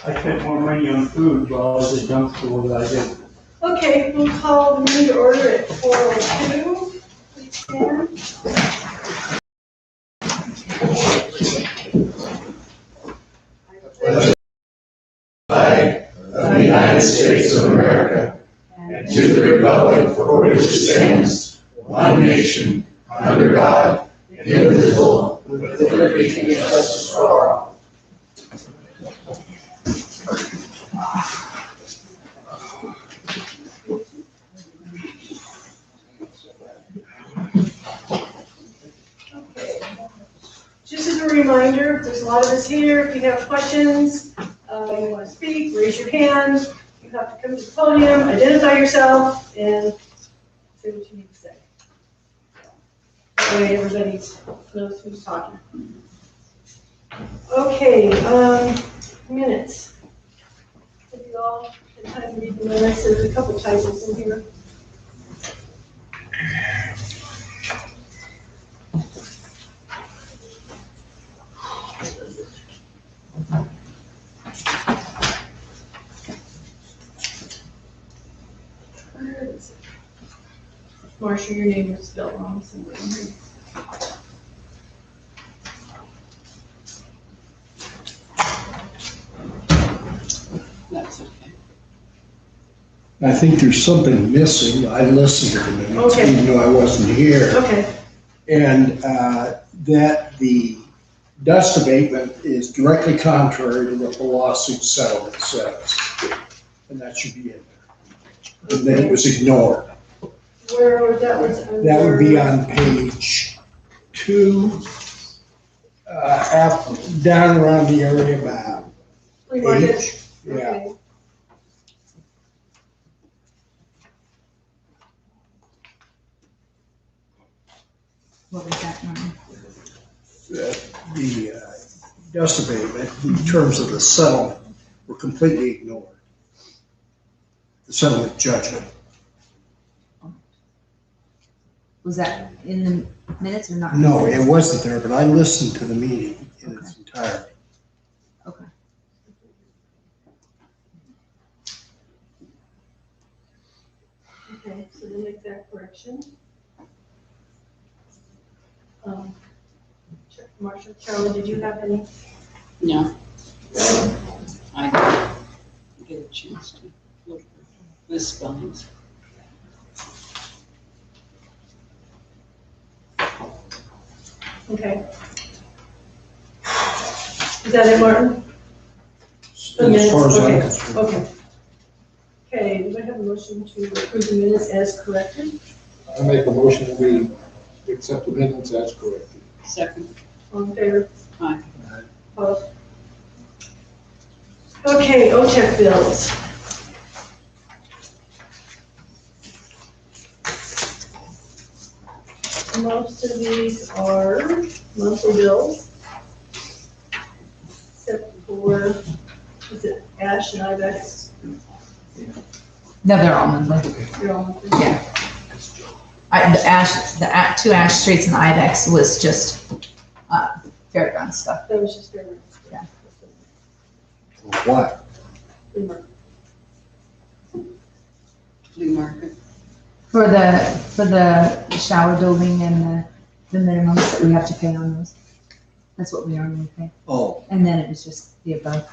I spent more money on food while I was at junk school than I did. Okay, we'll call the meeting to order at 4:02. Please stand. Flag of the United States of America and to the republic for which it stands, one nation, under God, indivisible, with liberty and justice for all. Just as a reminder, there's a lot of us here. If you have questions, you want to speak, raise your hand. You have to come to the podium, identify yourself, and say what you need to say. That way everybody knows who's talking. Okay, minutes. Have you all had time to read the minutes? There's a couple typos in here. Marcia, your name is spelled wrong somewhere in here. That's okay. I think there's something missing. I listened to the minutes, Okay. even though I wasn't here. Okay, And that the dust abatement is directly contrary to what the lawsuit settlement says. And that should be in there. And then it was ignored. where that was under. That would be on page 2, down around the area about Flea market. H. Yeah, Okay. What was that one? the dust abatement, in terms of the settlement, were completely ignored. The settlement judgment. Was that in the minutes or not? No, it wasn't there, but I listened to the meeting in its entirety. Okay. Okay, so we'll make that correction. Marcia, Carolyn, did you have any? No. I didn't get a chance to look at the spellings. Okay. Is that it, Martin? As far as I'm Okay, concerned. okay. Okay, do I have a motion to approve the minutes as corrected? I make a motion that we accept the minutes as corrected. Second. All in favor? Aye. Opposed? Okay, OTEC bills. Most of these are monthly bills. Except for, is it Ash and Ibex? No, they're all monthly. They're all monthly. Yeah. Two Ash Streets and Ibex was just, fairground stuff. That was just their. Yeah. What? Flea market. For the shower building and the minimums that we have to pay on those. That's what we normally pay. Oh, And then it was just the above.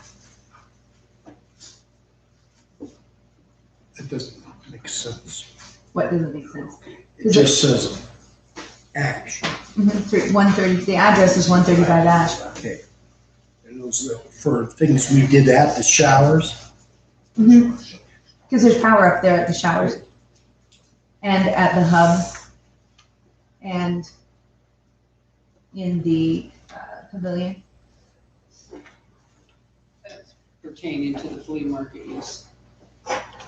it doesn't make sense. What doesn't make sense? It just says Ash. 130, the address is 135 Ash. Okay. And those are for things we did at the showers. Because there's power up there at the showers and at the hub and in the pavilion. Pertaining to the flea market use.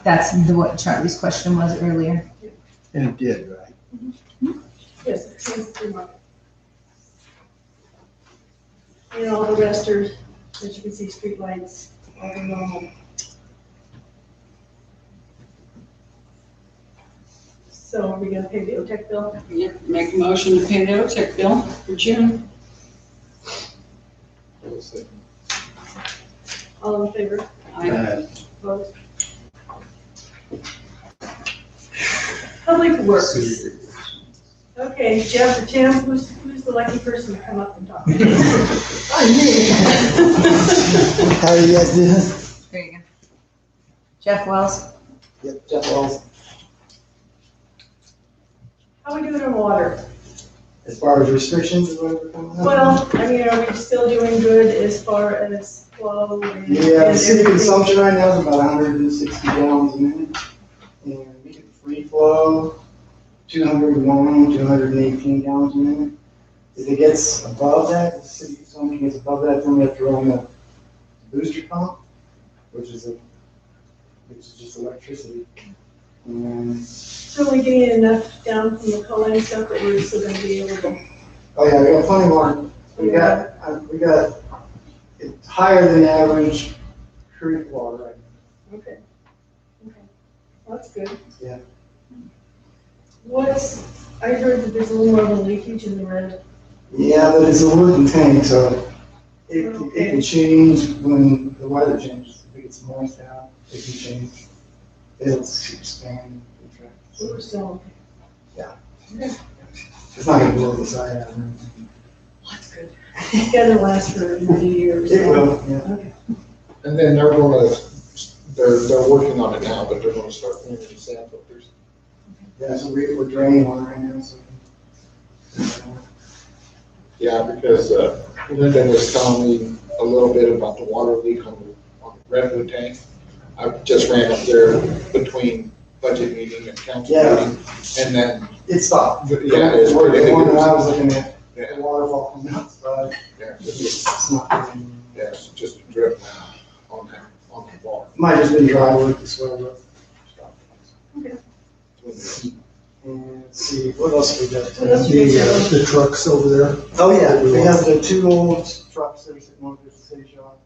That's what Charlie's question was earlier. And it did, right? Yes, it's in the market. And all the rest are, as you can see, streetlights, all the normal. So are we gonna pay the OTEC bill? Yep, make a motion to pay the OTEC bill for June. I will second. All in favor? Opposed? Public Works. Okay, Jeff or Tim, who's the lucky person to come up and talk? How you guys doing? There you go. Jeff Wells? Yep, Jeff Wells. How we doing on water? As far as restrictions or whatever coming up? Well, I mean, are we still doing good as far as flow and? Yeah, and city everything? consumption right now is about 160 gallons a minute. And we get free flow, 201, 218 gallons a minute. If it gets above that, the city consumption gets above that, then we have to run the booster pump, which is just electricity. And, So we're getting enough down from the culling stuff that we're still gonna be able to? oh yeah, we got plenty more. We got, it's higher than average creek water right now. Okay. Okay. Well, that's good. Yeah. I heard that there's a little more of a leakage in the red. Yeah, but it's a wooden tank, so it can change when the weather changes. If it gets moist out, it can change. It'll expand. So we're still, It's not gonna blow the side out. that's good. It's gotta last for a few years. It will, yeah. Okay. And then they're working on it now, but they're gonna start cleaning the sand filters. Yeah, so we're draining one right now, so. Yeah, because Linda was telling me a little bit about the water leak on the Redwood tank. I just ran up there between budget meeting and council Yeah. meeting, and then, It stopped. yeah, it's The pretty one that I good. was looking at, Yeah, the waterfall coming outside, yeah, it's not, raining. yeah, it's just a drip on the wall. Might just been dry work to swell up. And let's see, what else we got? What else we got? The trucks over there. Oh, yeah, we have the two old trucks that are sitting over at the city shop.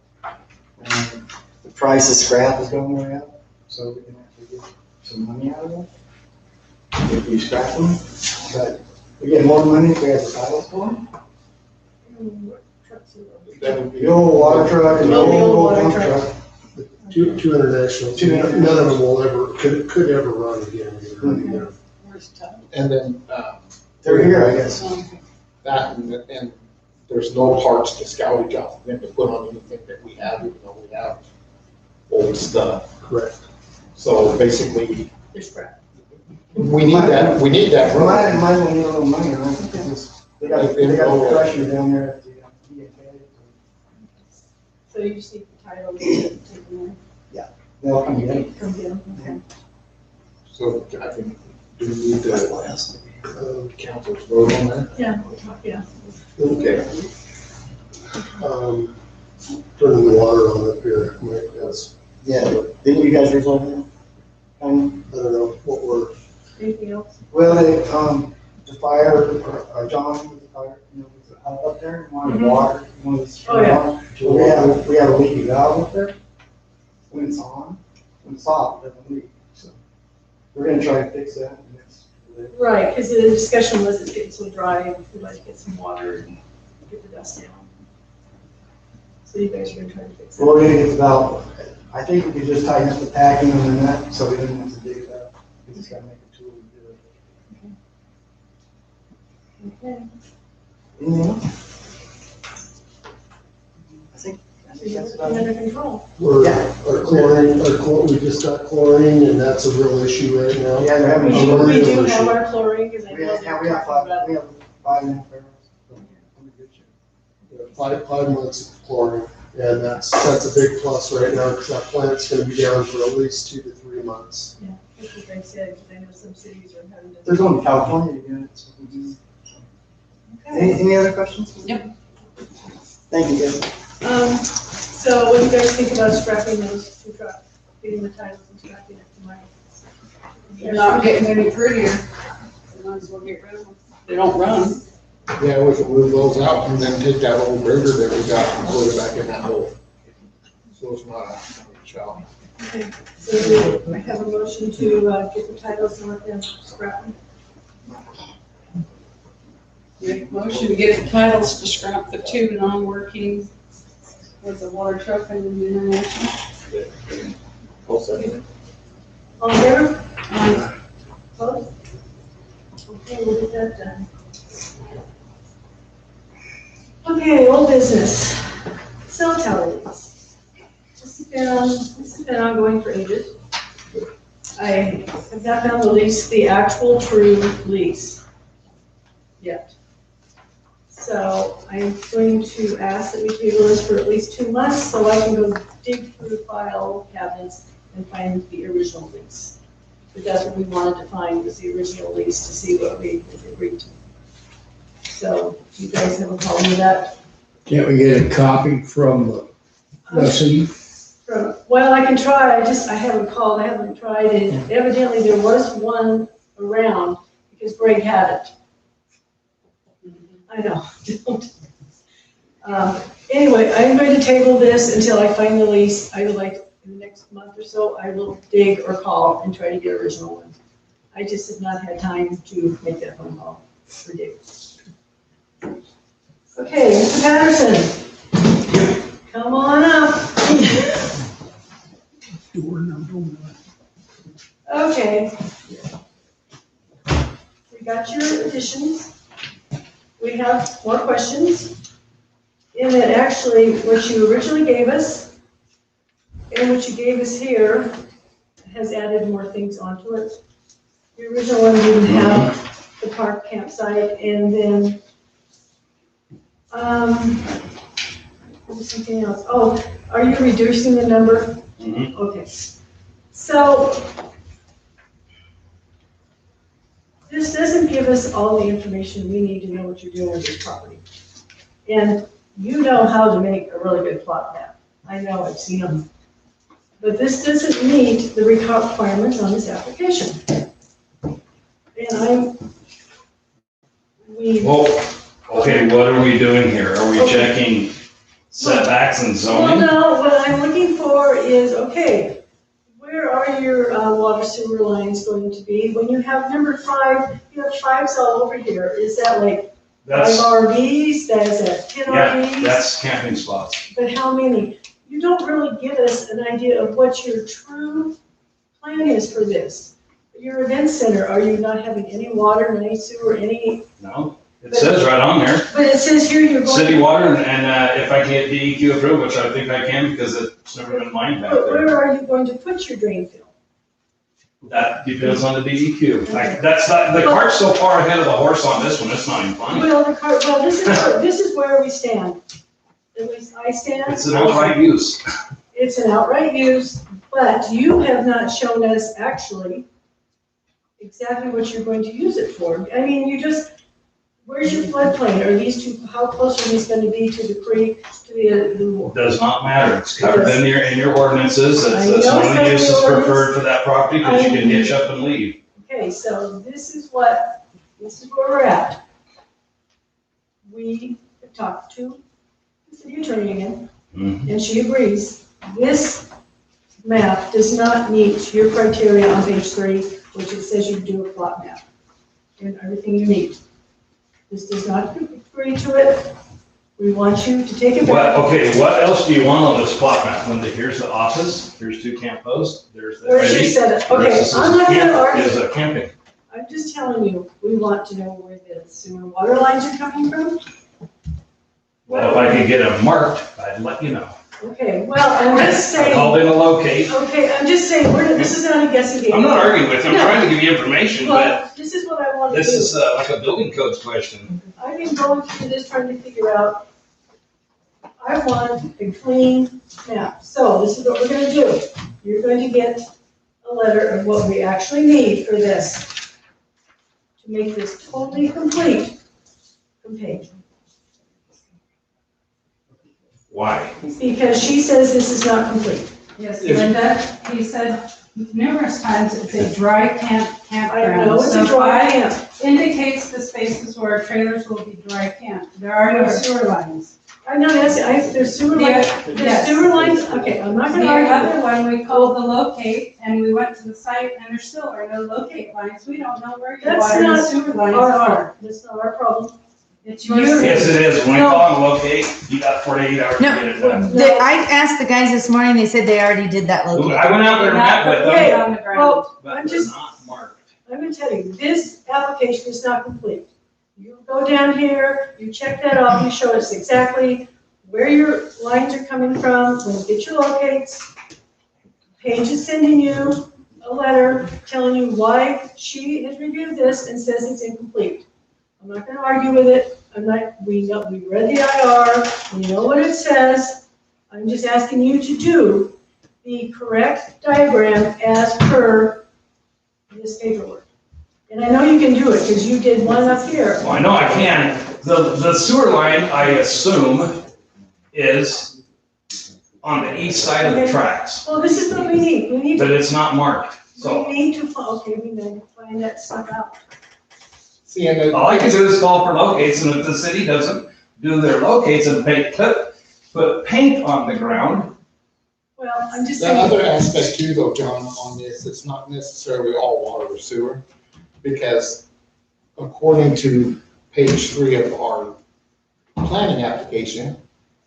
And the price of scrap is going way up, so we can actually get some money out of them if we scrap them. But we get more money if we have the titles for them. What trucks are those? That would be. The old water truck and the Oh, the old old water dump truck. truck. Two international, none of them will ever, could ever run again either. Where's Todd? And then, They're here, I guess. that, and there's no parts to salvage off them to put on anything that we have, even though we have old stuff. Correct. So basically, They're scrap. we need that Well, room. might well need a little money, right? Because they got the crusher down there at the DFA. So you just need the title to take them They'll come get it. in, come get them, okay. So I can, do we need the council's vote on that? Yeah. Okay. Turning the water on up here, Mike, that's, Yeah, didn't you guys resolve that? I don't know what we're, Anything else? Well, the fire, John, with the fire, was up there, wanted water, wanted to Oh, yeah. water. So we have a leaky valve up there. When it's on, when it's off, it doesn't leak, so. We're gonna try to fix that next. Right, because the discussion was it's getting so dry, we'd like to get some water and get the dust down. So you guys are gonna try to fix Well, it. we're gonna get the valve, I think we could just tighten up the packing on the nut, so we don't have to dig it up. We just gotta make a tool to do it. Okay. Anything else? I think that's about it. Under control. we just got chlorine and that's a real issue right now. Yeah, they're having We a do, real we do issue. have our chlorine, because I We know have, they were we have talking about. 5.5 barrels. So we're in good shape. Yeah, 5 months of chlorine, and that's a big plus right now, because that plant's gonna be down for at least 2 to 3 months. Yeah, that's what they said, because I know some cities are having to. There's only California units. Any other questions? Yep. Thank you, guys. So what do you guys think about scrapping those two trucks, getting the titles and scrapping it tonight? They're not getting any prettier. Might as well get rid of them. They don't run. Yeah, we can move those out and then take that old rigger that we got and put it back in that hole. So it's not a challenge. Okay, so we have a motion to get the titles and let them scrap them. Make a motion to get the titles to scrap the two non-working with the water truck and the international. I'll second it. All in favor? Um, Opposed? Okay, we'll get that done. Okay, old business. Cell tower lease. This has been ongoing for ages. I have not found the lease, the actual true lease yet. So I'm going to ask that we table this for at least 2 months so I can go dig through the file cabinets and find the original lease. But that's what we wanted to find, was the original lease to see what we agreed to. So do you guys have a problem with that? Can't we get a copy from the city? Well, I can try, I haven't called, I haven't tried, and evidently there was one around because Greg had it. I know. Anyway, I'm going to table this until I find the lease. I would like, in the next month or so, I will dig or call and try to get original one. I just have not had time to make that phone call or dig. Okay, Mr. Patterson, come on up. Okay. We got your additions. We have more questions. And that actually, what you originally gave us and what you gave us here has added more things onto it. The original one didn't have the park campsite, and then, there was something else. Oh, are you reducing the number? Mhm. Okay. So, this doesn't give us all the information we need to know what you're doing with this property. And you know how to make a really good plot map. I know, I've seen them. But this doesn't meet the requirements on this application. And Well, okay, what are we doing here? Are we checking setbacks and well, zoning? no, what I'm looking for is, okay, where are your water sewer lines going to be? When you have number 5, you have 5s all over here. Is that like 5 That's, RVs? That is at 10 yeah, RVs? that's camping spots. But how many? You don't really give us an idea of what your true plan is for this. Your event center, are you not having any water, any sewer, any? No, it says right on there, But it says here you're going. city water, and if I can get DEQ approved, which I think I can because it's never been mined back But there. where are you going to put your drain field? That depends on the DEQ. That's not, the cart's so far ahead of the horse on this one, it's not even funny. Well, this is where we stand. At least I stand. It's an outright use. It's an outright use, but you have not shown us actually exactly what you're going to use it for. I mean, you just, where's your floodplain? Are these two, how close are these going to be to the creek, to the Does not matter. It's covered in your ordinances. I It's know one of it's the in uses the ordinance. preferred for that property because you can hitch up and leave. Okay, so this is where we're at. We have talked to the city attorney again, Mhm. and she agrees. This map does not meet your criteria on page 3, which it says you do a plot map and everything you need. This does not agree to it. We want you to take it back. Okay, what else do you want on this plot map, Linda? Here's the office, here's 2 camp posts, there's the. Where's your setup? Okay, This is I'm not gonna argue. Is a camping. I'm just telling you, we want to know where the sewer and water lines are coming from. Well, if I could get them marked, I'd let you know. Okay, well, I'm just I saying, called in a locate. okay, I'm just saying, this is not a guessing game. I'm not arguing with you, I'm No. trying to give you information, but Well, this is what I want to do. this is like a building codes question. I've been going through this, trying to figure out, I want a clean map. So this is what we're gonna do. You're going to get a letter of what we actually need for this, to make this totally complete, complete. Why? Because she says this is not complete. Yes, Linda, he said numerous times it's a dry campground. I know it's a So dry I camp. indicates the spaces where trailers will be dry camp. There are no sewer lines. I know, there's sewer lines, there's Yes. sewer lines, okay, I'm not The gonna argue. other one, we called the locate and we went to the site and there still are no locate lines. We don't know where your That's water and not sewer lines our are. problem. That's not our problem. It's yours. Yes, it is. When I call and locate, you got 48 hours to No. get it done. I asked the guys this morning, they said they already did that locate. I went out there and met with Okay. them, On the ground. Well, but I'm they're just, not marked. I'm gonna tell you, this application is not complete. You go down here, you check that off, you show us exactly where your lines are coming from, when you get your locates. Paige is sending you a letter telling you why she has reviewed this and says it's incomplete. I'm not gonna argue with it, we read the IR, we know what it says. I'm just asking you to do the correct diagram as per this paperwork. And I know you can do it, because you did one up here. Well, I know I can. The sewer line, I assume, is on the east side of the tracks, Well, this is what we need but it's not marked. So we need to, okay, we need to find that stuff out. See, and all I can do is call for locates, and if the city doesn't do their locates and put paint on the ground, Well, I'm just the saying, other aspect too, though, John, on this, it's not necessarily all water or sewer, because according to page 3 of our planning application,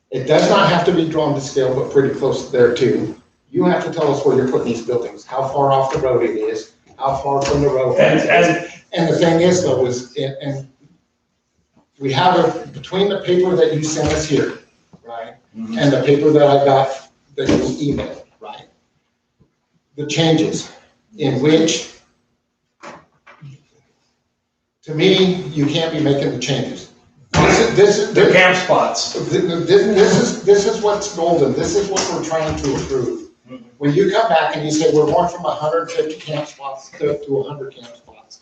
it does not have to be drawn to scale, but pretty close there too. You have to tell us where you're putting these buildings, how far off the road it is, how far from the road. And the thing is though, and we have between the paper that you sent us here, right? And the paper that I got that you emailed, right? The changes in which, to me, you can't be making the changes. they're camp spots. This is what's golden, this is what we're trying to approve. When you come back and you say, we're going from 150 camp spots to 100 camp spots,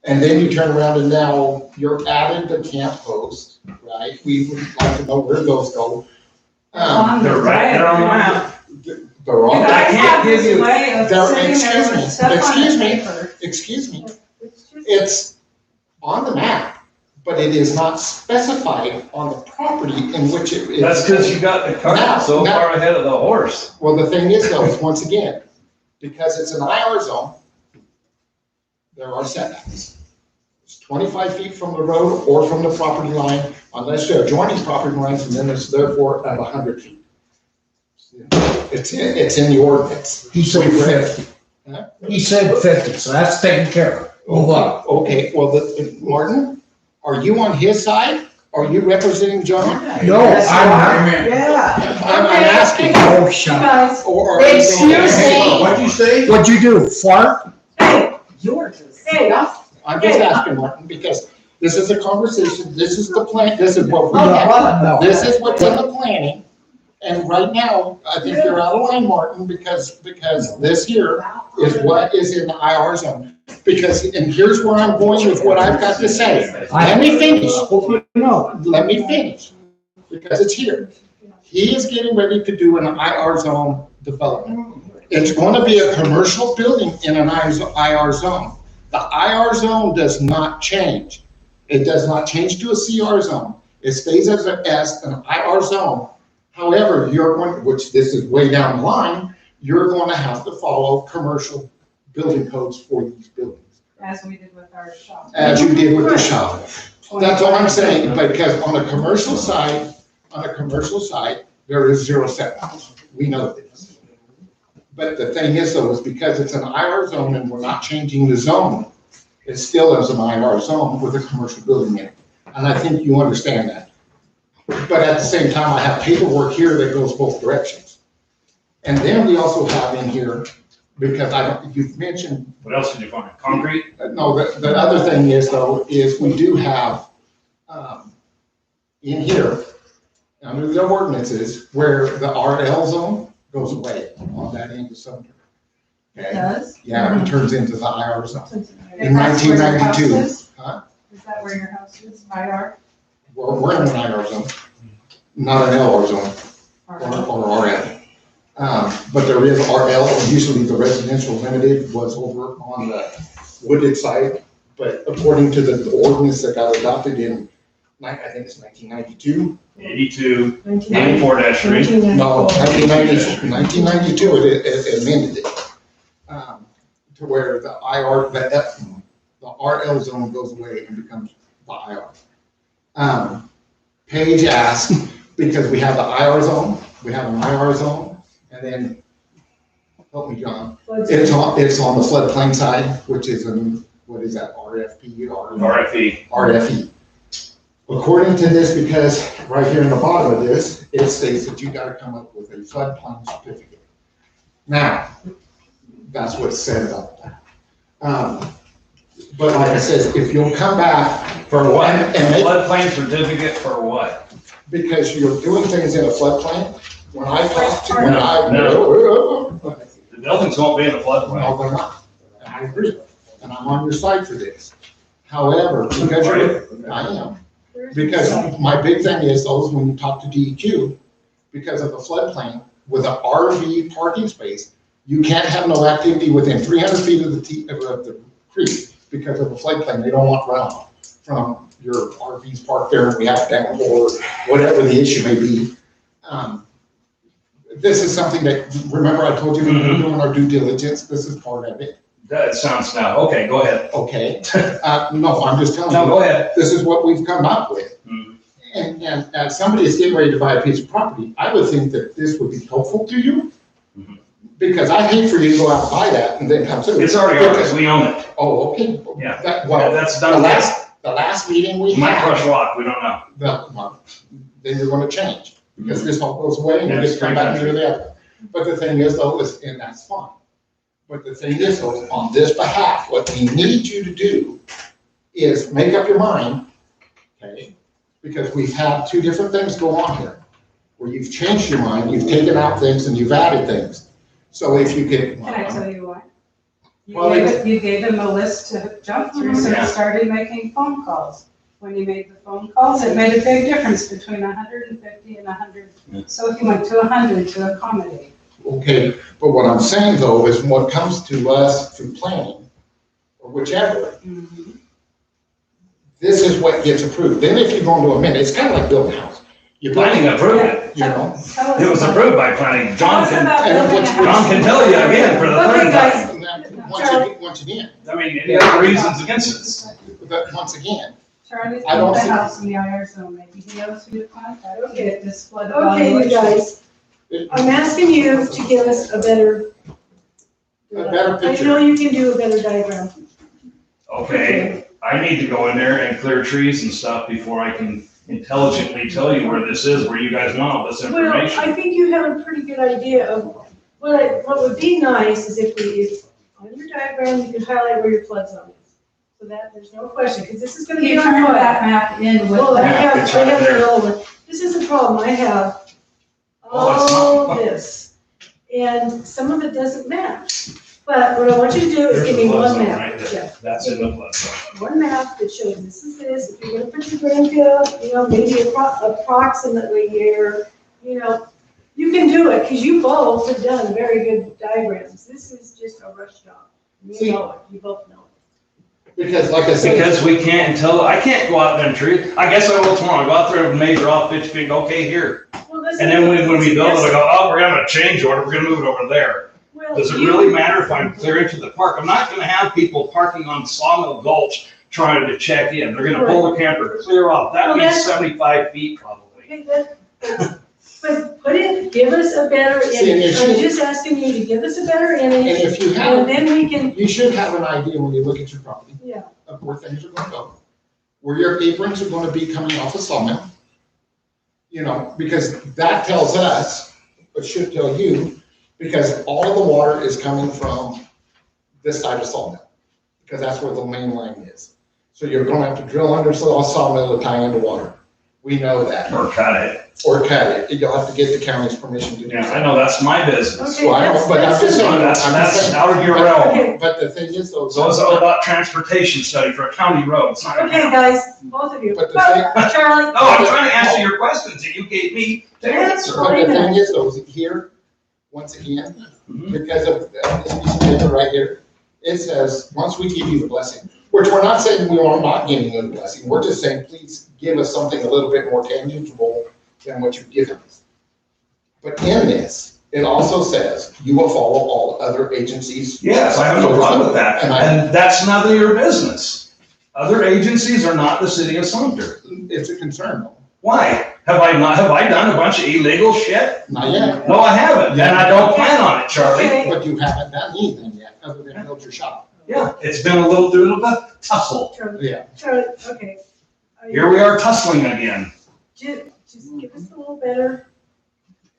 and then you turn around and now you're adding the camp host, right? We would like to know where those go. They're right there on the map. They're on. I can't give you. Excuse me, it's on the map, but it is not specified on the property in which it is. That's because you got the cart so far ahead of the horse. Well, the thing is though, is once again, because it's an IR zone, there are setbacks. It's 25 feet from the road or from the property line, unless they're adjoining property lines, and then it's therefore at 100 feet. It's in the ordinance. He said 50. Huh? He said 50, so that's taken care of. Move on. Okay, well, Martin, are you on his side? Are you representing John? No, I'm not. Yeah. I'm asking. Oh, shut up. guys, Or are you Excuse going- me. What'd you say? What'd you do, fart? Yours is. hey, I'm just asking, Martin, because this is a conversation, this is the plan, this is what we No, have. no. This is what's in the planning, and right now, I think you're out of line, Martin, because this here is what is in the IR zone. Because, and here's where I'm going with what I've got to say. Let me finish. No. Let me finish, because it's here. He is getting ready to do an IR zone development. It's going to be a commercial building in an IR zone. The IR zone does not change. It does not change to a CR zone. It stays as an IR zone. However, you're going, which this is way down the line, you're going to have to follow commercial building codes for these buildings. As we did with our shop. As you did with the shop. That's all I'm saying, because on a commercial side, there is 0 setbacks. We know this. But the thing is though, is because it's an IR zone and we're not changing the zone, it still is an IR zone with a commercial building in it. And I think you understand that. But at the same time, I have paperwork here that goes both directions. And then we also have in here, because you've mentioned. What else did you find? Concrete? No, the other thing is though, is we do have, in here, under the ordinances, where the RL zone goes away on that end of Sumter. It Okay? does? Yeah, it turns into the IR zone. And that's where your house 1992. is? Huh? Is that where your house is, IR? We're in an IR zone, not an LR zone, or RL. But there is RL, usually the residential limited was over on the Wooded side, but according to the ordinance that got adopted in, I think it's 1992. 82, 94-3. No, 1992, it amended it. To where the RL zone goes away and becomes the IR. Paige asked, because we have the IR zone, we have an IR zone, and then, help me, John, it's on the floodplain side, which is in, what is that, RFE. RFE. According to this, because right here in the bottom of this, it states that you gotta come up with a floodplain certificate. Now, that's what's said about that. But like I said, if you'll come back, For what? And make- Floodplain certificate for what? because you're doing things in a floodplain, when I talk to, The buildings won't be in the floodplain. no, they're not. And I agree, and I'm on your side for this. However, because I am, because my big thing is those, when you talk to DEQ, because of the floodplain, with an RV parking space, you can't have no activity within 300 feet of the creek because of the floodplain. They don't want runoff from your RVs parked there and we have down or whatever the issue may be. This is something that, remember I told you we were doing our due diligence, this is part of it. That sounds now, okay, go ahead. Okay, no, I'm just telling you. No, go ahead. This is what we've come up with. And as somebody is getting ready to buy a piece of property, I would think that this would be helpful to you. Because I hate for you to go out and buy that and then come to. It's already ours, we own it. Oh, okay. Yeah. Well, That's done. the last meeting we Might had, crush rock, we don't know. then you're gonna change. Because this all goes away and you just come back to the other. But the thing is though, and that's fine. But the thing is though, on this behalf, what we need you to do is make up your mind, okay? Because we've had two different things go on here, where you've changed your mind, you've taken out things and you've added things. So if you could. Can I tell you why? Well, You gave him a list to jump through, so Yeah. he started making phone calls. When he made the phone calls, it made a big difference between 150 and 100. So he went to 100 to accommodate. Okay, but what I'm saying though is what comes to us through planning, or whichever, this is what gets approved. Then if you go into a minute, it's kind of like building a house. You're Planning approved it. You know? Tell us It was about- approved by planning. John Tell us can, about and building a what's- house. John can tell you again for the Okay, third guys. time. And that, once again, I mean, any other reasons against it? but once again, Charlie's I don't built a think- house in the IR zone, maybe he knows who to contact to get this flood Okay, you evaluation. guys, I'm asking you to give us a better. picture. I know you can do a better diagram. Okay, I need to go in there and clear trees and stuff before I can intelligently tell you where this is, where you guys want all this Well, information. I think you have a pretty good idea of what would be nice is if on your diagram, you could highlight where your flood zone is. So that, there's no question, because this is gonna be You on turned flood. that map in with Well, I that. have, it's I right have there. another one. This is the problem, I have Oh, it's not. all this, and some of it doesn't match. But what I want you to do is There's give the me flood one zone map, right there. Jeff. That's in the flood zone. One map that shows this is this, if you're gonna put your drain field, maybe approximately here, you can do it, because you both have done very good diagrams. This is just a rush job. You know it, you both know it. because like I said. Because we can't tell, I can't go out them trees. I guess I will tomorrow. Go out there and measure off 50 feet, okay, here. Well, listen, And then when we build it, I go, oh, we're gonna have a change order, we're gonna move it over there. well, Does it you- really matter if I'm clear into the park? I'm not gonna have people parking on Sawmill Gulch trying to check in. They're gonna pull the camper clear off. That Well, means that's- 75 feet probably. Okay, but put it, give us a better See, and image. if I'm you- just asking you to give us a better And image, if you and have, then we can, you should have an idea when you look at your property yeah. of where things are gonna go. Where your aprons are gonna be coming off of Sawmill. Because that tells us, but should tell you, because all of the water is coming from this side of Sawmill. Because that's where the main line is. So you're gonna have to drill under Sawmill to tie into water. We know that. Or cut it. Or cut it. You'll have to get the county's permission to do Yeah, that. I know, that's my business. Okay, Well, I know, but I'm just saying. That's out of your realm. Okay, But the thing is though. So it's all about transportation study for a county road. It's not gonna okay, happen. guys, both of you. But the thing- Charlie. No, I'm trying to answer your questions that you gave me to answer. But the thing is though, is here, once again, because of this piece of paper right here, it says, once we give you the blessing, which we're not saying we are not giving you the blessing, we're just saying, please give us something a little bit more tangible than what you've given us. But in this, it also says, you will follow all other agencies. Yes, I have no problem with that. And that's none of your business. Other agencies are not the city of Sumter. It's a concern though. Why? Have I done a bunch of illegal shit? Not yet, No, I haven't, and I don't plan on it, Charlie. Okay. but you haven't done anything yet, other than build your shop. Yeah, it's been a little bit of a tussle. Charlie, Yeah. Charlie, okay. Here we are tussling again. Just give us a little better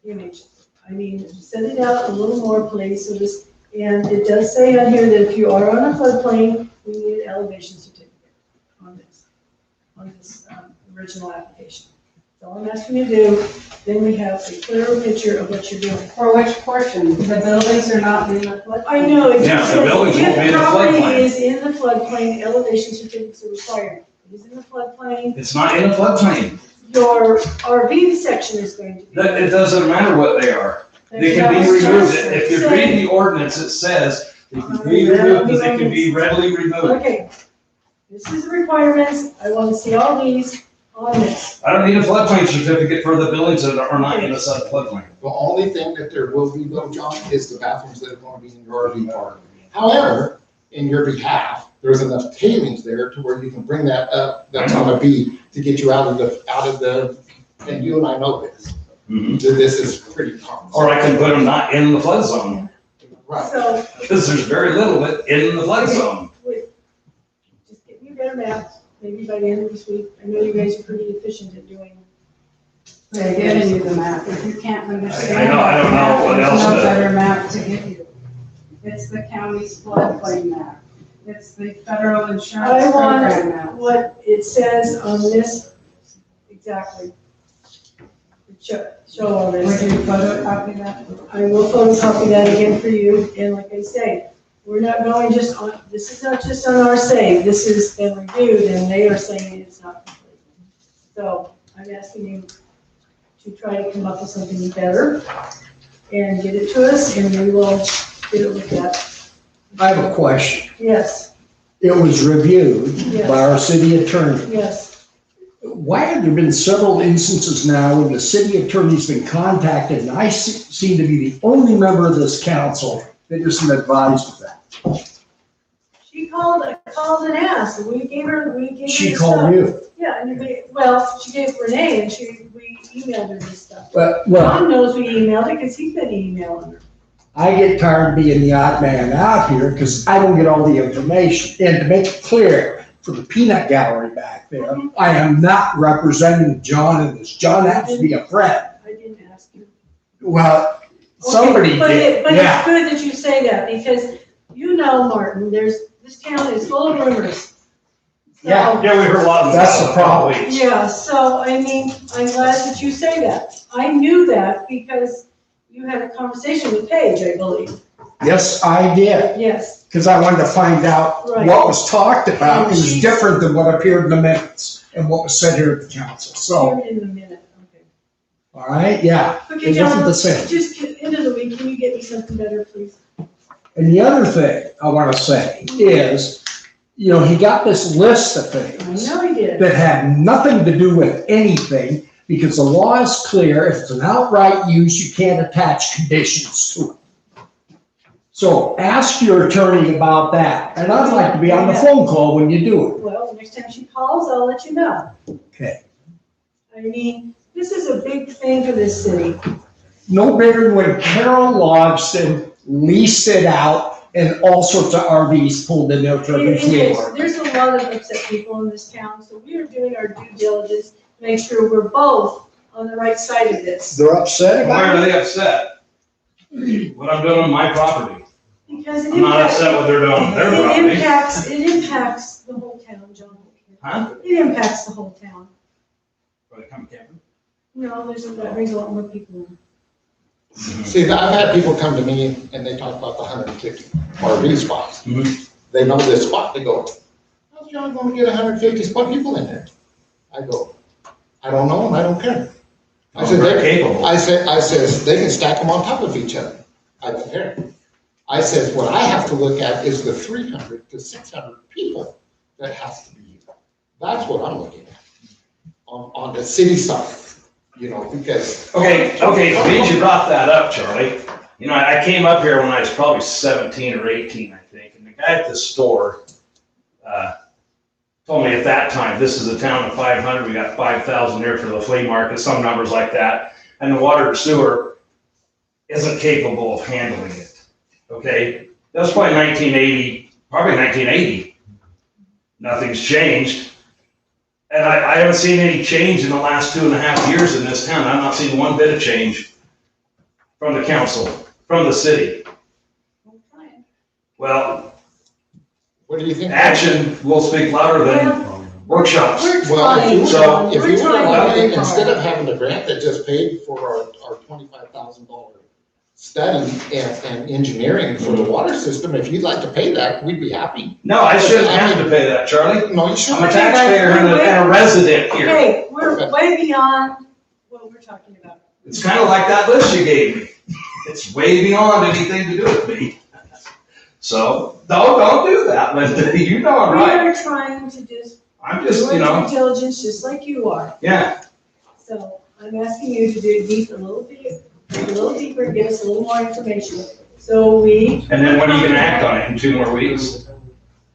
image. I mean, send it out a little more, please, so this, and it does say on here that if you are on a floodplain, we need an elevation certificate on this original application. That's all I'm asking you to do, then we have a clearer picture of what you're doing. For which portion? The buildings are not in the flood. I know, it Yeah, just the says, buildings won't be in if the property floodplain. is in the floodplain, elevation certificates are required. It is in the floodplain, It's not in a floodplain. your RV section is going to be. It doesn't matter what they are. They can be removed. If you read the ordinance, it says they can be removed, because they can be readily removed. Okay, this is the requirements, I want to see all these on this. I don't need a floodplain certificate for the buildings that are not in a floodplain. The only thing that there will be though, John, is the bathrooms that are going to be in your RV park. However, in your behalf, there's enough tailings there to where you can bring that up, that's gonna be, to get you out of the, and you and I know this. This is pretty common. Or I can put them not in the flood zone, Right. So, because there's very little of it in the flood zone. just get me a better map, maybe by the end of this week. I know you guys are pretty efficient at doing. They're giving you the map. If you can't understand. I don't know what else There's no to- better map to give you. It's the county's floodplain map. It's the federal insurance I program want map. what it says on this, exactly. Show all Would this. you photocopy that? I will photocopy that again for you, and like I say, we're not going just on, this is not just on our say, this has been reviewed, and they are saying it's not complete. So, I'm asking you to try to come up with something better, and get it to us, and we will get it looked at. I have a question. Yes, It was reviewed by our city attorney. yes. Why have there been several instances now when the city attorney's been contacted, and I seem to be the only member of this council that isn't advised of that? She called and asked, and we gave her the She stuff. called you. Yeah, and she gave Renee, and we emailed her this stuff. But, well, Tom knows we emailed her, because he's been emailing her. I get tired of being the odd man out here because I don't get all the information. And to make it clear, for the peanut gallery back there, I am not representing John in this. John happens to be a friend. I didn't ask you. Well, somebody Okay, did, but it's yeah. good that you say that, because you know, Martin, this town is full of rumors. So- Yeah. Yeah, we heard a lot of. That's the problem. Yeah, so, I mean, I'm glad that you say that. I knew that because you had a conversation with Paige, I believe. Yes, I did, Yes, because I wanted to find out Right. what was talked about. It was She's- different than what appeared in the minutes and what was said here at the council. So, here in a minute, okay. all right, yeah, Okay, it wasn't John, the same. just end of the week, can you get me something better, please? And the other thing I want to say is, you know, he got this list of I things know he did. that had nothing to do with anything, because the law is clear, if it's an outright use, you can't attach conditions to it. So ask your attorney about that, and I'd like to be on the phone call when you do Well, next time she calls, I'll let you know. it. Okay. I mean, this is a big thing for this city. No bigger than when Carol Logston leased it out and all sorts of RVs pulled in there to It is. Florida. There's a lot of upset people in this town, so we are doing our due diligence to make sure we're both on the right side of this. They're upset Why about are it? they upset? What I'm doing on my property. Because it I'm not impacts, upset what they're doing on their it property. impacts the whole town, John. Huh? It impacts the whole town. Are they coming camping? No, that brings a lot more people in. See, I've had people come to me and they talk about the 150 RV spots. Mhm. They know this spot, they go, how's John gonna get 150 spot people in there? I go, I don't know and I don't care. I said, Very they, capable. I says, they can stack them on top of each other. I don't care. I says, what I have to look at is the 300 to 600 people that has to be here. That's what I'm looking at on the city side, you know, because. Okay, since you brought that up, Charlie, you know, I came up here when I was probably 17 or 18, I think, and the guy at the store, told me at that time, this is a town of 500, we got 5,000 there for the flea market, some numbers like that. And the water and sewer isn't capable of handling it, okay? That was probably 1980. Nothing's changed. And I haven't seen any change in the last 2.5 years in this town. I've not seen one bit of change from the council, from the city. Well, What do you think? action will speak louder than workshops. We're Well, trying, if So- you we're would trying have, very instead hard. of having the grant that just paid for our $25,000 study and engineering for the water system, if you'd like to pay that, we'd be happy. No, I shouldn't have to pay that, Charlie. No, you shouldn't. I'm a taxpayer and a resident here. Okay, we're way beyond what we're talking about. It's kind of like that list you gave me. It's way beyond anything to do with me. So, no, don't do that, Linda. You know I'm We right. are trying to just I'm do just, you our know, due diligence just like you are. yeah. So I'm asking you to dig deep a little bit, dig a little deeper, give us a little more information. So we. And then when are you gonna act on it? In 2 more weeks?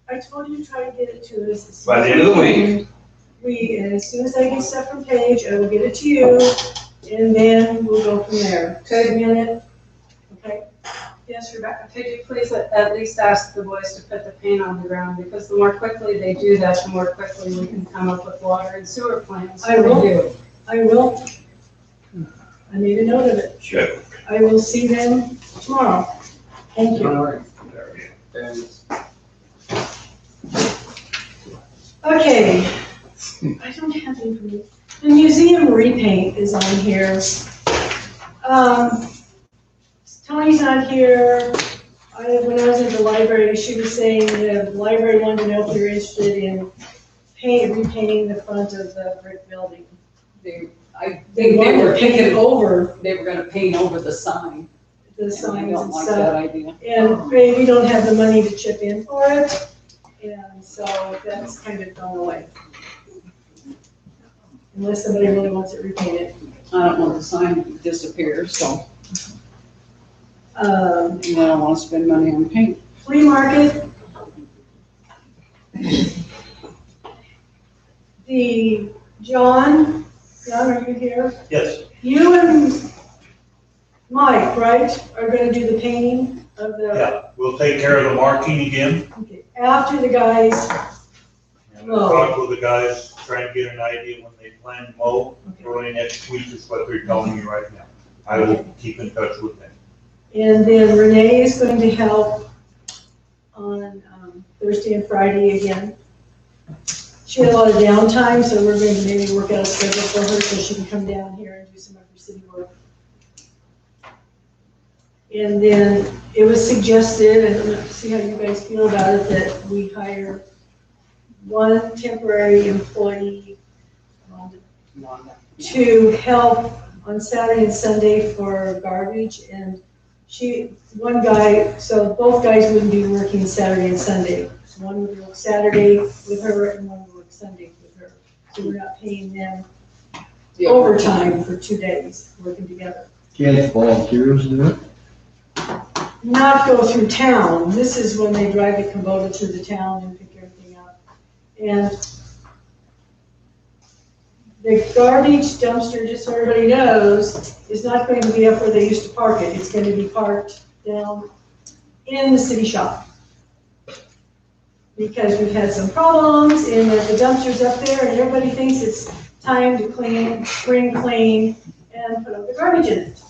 I told you to try to get it to us. as By the soon end of the as and as soon as I get stuff from Paige, I will get it to you, and then we'll go from there. Take a minute. Okay? Yes, Rebecca? Could you please at least ask the boys to put the paint on the ground, because the more quickly they do that, the more quickly we can come up with water and sewer plans. I will. I will. I made a note of it. Sure. I will see them tomorrow. Thank you. Okay. I don't have any. The museum repaint is on here. Tony's not here. When I was at the library, she was saying the library wanted to know if you're interested in repainting the front of the brick building. I They think they wanted were to paint thinking, over they were gonna paint over the sign. the And I signs don't and like stuff. that idea. And we don't have the money to chip in for it, and so that's kind of gone away. Unless somebody really wants it repainted. I don't want the sign to disappear, so, Um, and I don't wanna spend money on paint. Flea market. John, are you here? Yes. You and Mike, right, are gonna do the painting of the, Yeah, we'll take care of the marking again. okay, after the guys, And we'll talk with the guys, try and get an idea when they plan to mow. Early next week is what they're telling me right now. I will keep in touch with them. and then Renee is going to help on Thursday and Friday again. She had a lot of downtime, so we're going to maybe work out a schedule for her so she can come down here and do some of her city work. And then it was suggested, and let's see how you guys feel about it, that we hire one temporary employee to help on Saturday and Sunday for garbage, and one guy, so both guys wouldn't be working Saturday and Sunday. So one would work Saturday with her and one would work Sunday with her. So we're not paying them overtime for 2 days working together. Can't volunteers do it? Not go through town. This is when they drive the Kubota through the town and pick everything up. And the garbage dumpster, just so everybody knows, is not going to be up where they used to park it. It's going to be parked down in the city shop. Because we've had some problems in that the dumpster's up there and everybody thinks it's time to clean, spring clean, and put up the garbage in it.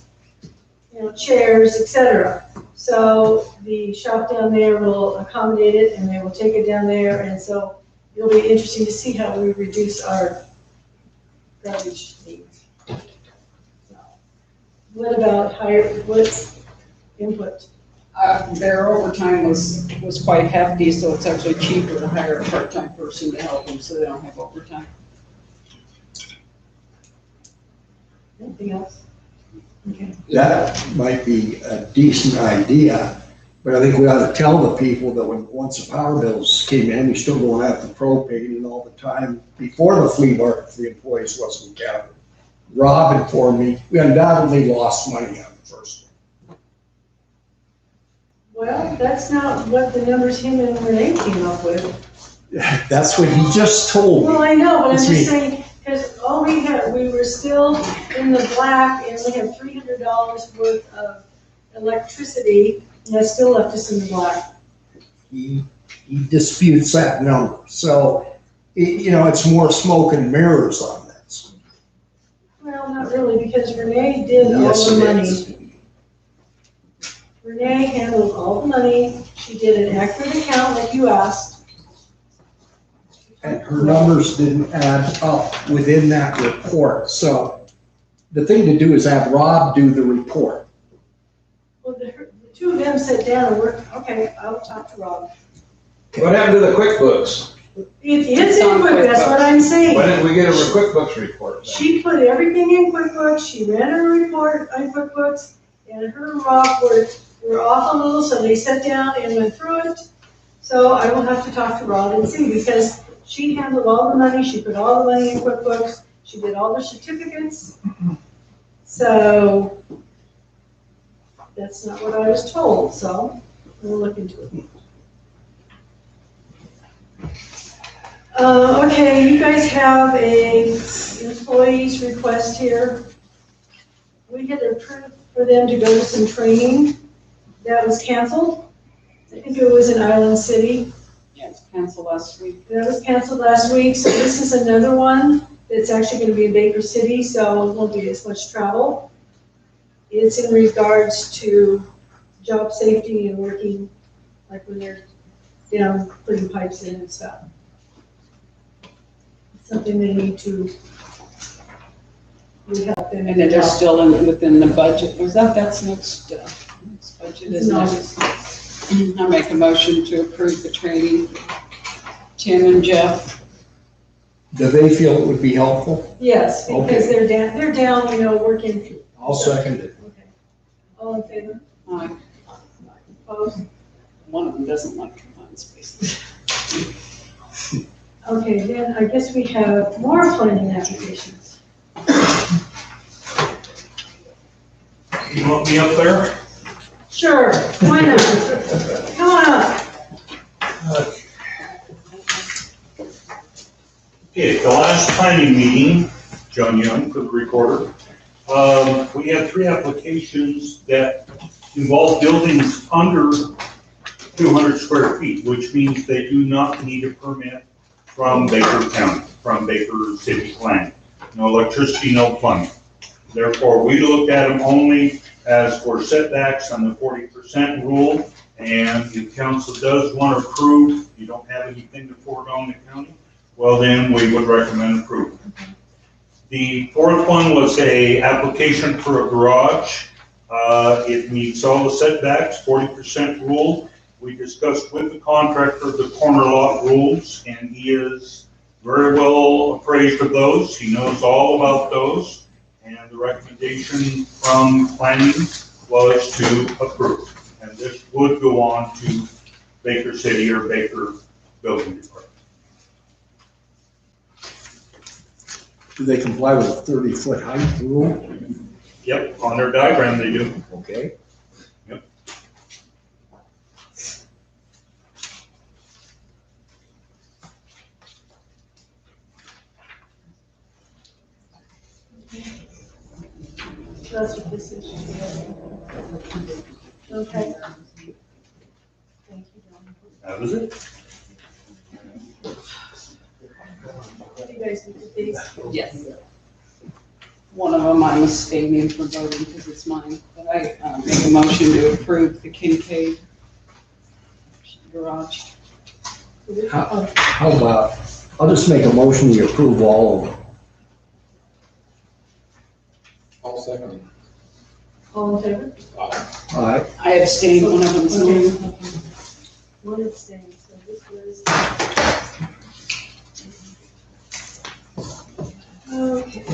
You know, chairs, etc. So the shop down there will accommodate it and they will take it down there, and so it'll be interesting to see how we reduce our garbage needs. So, what about what's input? Their overtime was quite hefty, so it's actually cheaper to hire a part-time person to help them, so they don't have overtime. Anything else? Okay. That might be a decent idea, but I think we ought to tell the people that once the power bills came in, we still going after propane and all the time. Before the flea market for the employees wasn't counted. Rob informed me, we undoubtedly lost money on the first one. Well, that's not what the numbers him and Renee came up with. That's what he just told Well, me. I know, but I'm It's just me. saying, because all we had, we were still in the black, and we had $300 worth of electricity, and that still left us in the black. He disputes that number. So, it's more smoke and mirrors on this. Well, not really, because Renee did all Yes, the it money. is. Renee handled all the money, she did an accurate account like you asked. And her numbers didn't add up within that report. So the thing to do is have Rob do the report. Well, the two of them sat down and worked, okay, I'll talk to Rob. What happened to the QuickBooks? It's in quick, that's what I'm saying. Why didn't we get a QuickBooks report? then? She put everything in QuickBooks, she ran her report on QuickBooks, and her and Rob were off a little, so they sat down and went through it. So I will have to talk to Rob and see, because she handled all the money, she put all the money in QuickBooks, she did all the certificates. So that's not what I was told, so we'll look into it. Okay, you guys have a employee's request here. We had approved for them to go to some training. That was canceled. I think it was in Island City. Yeah, it's canceled last week. That was canceled last week, so this is another one that's actually gonna be in Baker City, so it won't be as much travel. It's in regards to job safety and working, like when they're, putting pipes in and stuff. Something they need to, we help them. And they're still within the budget. That's next budget, isn't it? I make a motion to approve the training. Tim and Jeff. Do they feel it would be helpful? Yes, because Okay. they're down, working. I'll second it. Okay. All in favor? Aye. Opposed? One of them doesn't like confined spaces. Okay, then I guess we have more planning applications. You want me up there? Sure, why not? Come on up. Okay, the last planning meeting, John Young for the recorder, we had 3 applications that involve buildings under 200 square feet, which means they do not need a permit from Baker County, from Baker City land. No electricity, no plumbing. Therefore, we looked at them only as for setbacks on the 40% rule. And if council does want to approve, you don't have anything to forward on the county, well then we would recommend approval. The 4th one was a application for a garage. It meets all the setbacks, 40% rule. We discussed with the contractor the corner lot rules, and he is very well appraised of those. He knows all about those, and the recommendation from planning was to approve. And this would go on to Baker City or Baker Building Department. Do they comply with a 30-foot height rule? Yep, on their diagram they do. Okay. That's what this is. Okay. Thank you, John. That was it. What do you guys think of these? Yes. One of them I'm abstaining from voting because it's mine, but I make a motion to approve the Kincaid garage. How about, I'll just make a motion to approve all of them. I'll second. All in favor? All right. I abstain, one of them's mine. One abstain, so this was. Okay.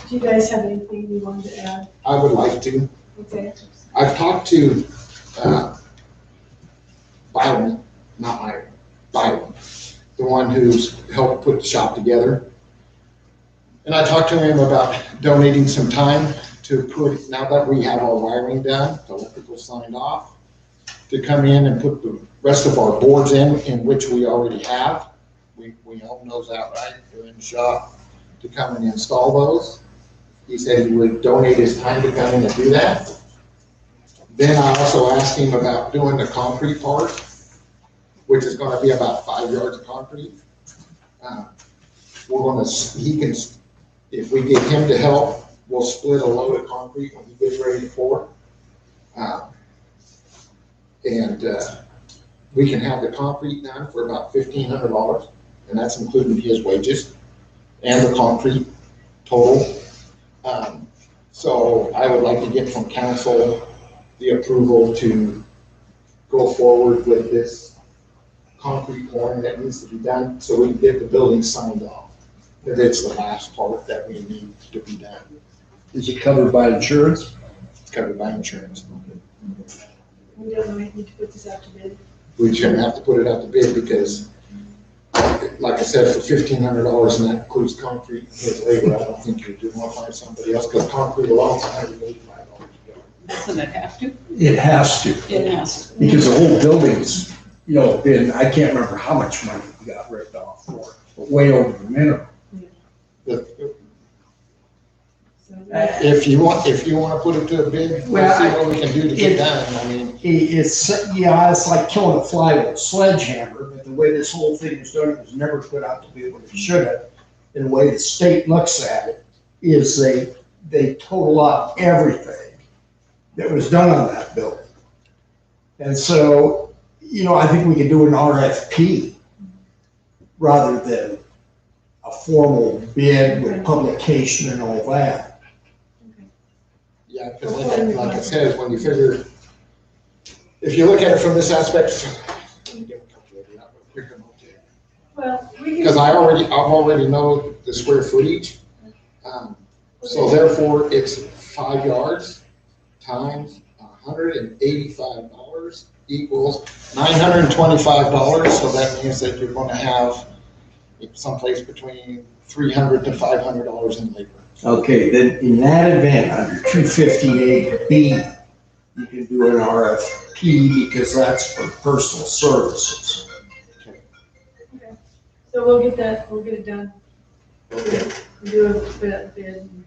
Do you guys have anything you wanted to add? I would like to. Okay. I've talked to Byron, not Myron, Byron, the one who's helped put the shop together. And I talked to him about donating some time to put, now that we have our wiring done, the electrical signed off, to come in and put the rest of our boards in which we already have. We own those outright, they're in the shop, to come and install those. He said he would donate his time to come in and do that. Then I also asked him about doing the concrete part, which is gonna be about 5 yards of concrete. We're gonna, he can, if we get him to help, we'll split a load of concrete when he gets ready to pour. We can have the concrete done for about $1,500, and that's including his wages and the concrete total. So I would like to get from council the approval to go forward with this concrete pouring that needs to be done, so we can get the building signed off. That it's the last part that we need to be done. Is it covered by insurance? It's covered by insurance. We don't need to put this out to bid. We shouldn't have to put it out to bid because, like I said, for $1,500, and that includes concrete and his labor, I don't think you're doing, want to find somebody else, because concrete alone is $185 a yard. Doesn't it have to? It has to, It has to. because the whole building's, been, I can't remember how much money we got ripped off for it, but way over the minimum. If you want to put it to a bid, we'll see what we can do to get done. I mean, It's like killing a fly with a sledgehammer, but the way this whole thing is done, it was never put out to bid when it should have. And the way the state looks at it is they total up everything that was done on that building. And so, I think we could do an RFP rather than a formal bid with publication and all that. yeah, because like I said, when you figure, if you look at it from this aspect, Well, we can. because I already know the square footage. So therefore, it's 5 yards times $185 equals $925. So that means that you're going to have someplace between $300 to $500 in labor. Okay, then in that event, under 258B, you can do an RFP because that's for personal services. So we'll get it done. Okay. Do a bid and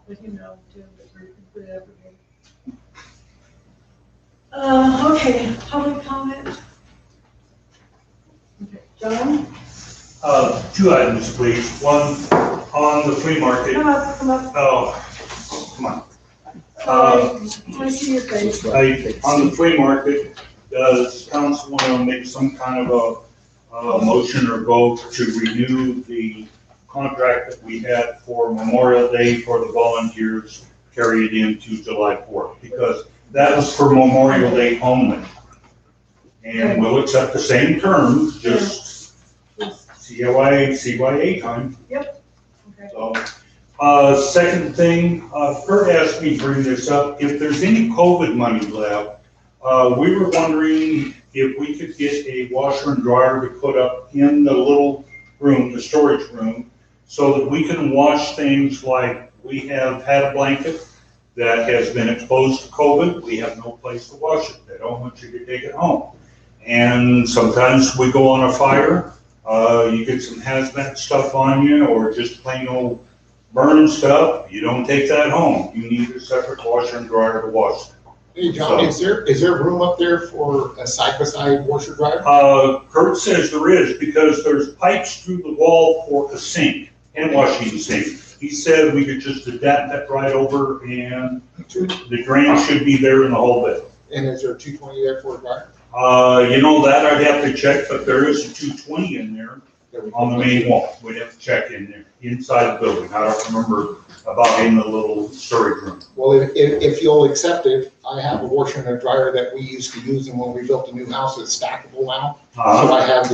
let him know too, that we can put it up again. Okay, public comment. Okay, John, 2 items, please. One, on the flea market. come up. Oh, come on. I want to see your face. On the flea market, does council want to make some kind of a motion or vote to renew the contract that we had for Memorial Day for the volunteers, carry it into July 4th? Because that was for Memorial Day only. And we'll accept the same terms, just CYA time. Yep. Okay. So, second thing, Kurt asked me to bring this up, if there's any COVID money left, we were wondering if we could get a washer and dryer to put up in the little room, the storage room, so that we can wash things like we have had a blanket that has been exposed to COVID. We have no place to wash it. They don't want you to take it home. And sometimes we go on a fire, you get some hazmat stuff on you or just plain old burning stuff. You don't take that home. You need a separate washer and dryer to wash it. Hey, John, is there room up there for a side-by-side washer dryer? Kurt says there is because there's pipes through the wall for a sink, hand washing sink. He said we could just adapt that right over and the drain should be there in the whole bit. And is there a 220 there for a dryer? That I'd have to check, but there is a 220 in there on the main wall. We'd have to check in there, inside the building. I don't remember about in the little storage room. Well, if you'll accept it, I have a washer and a dryer that we used to use, and when we built a new house, it's stackable now. So I have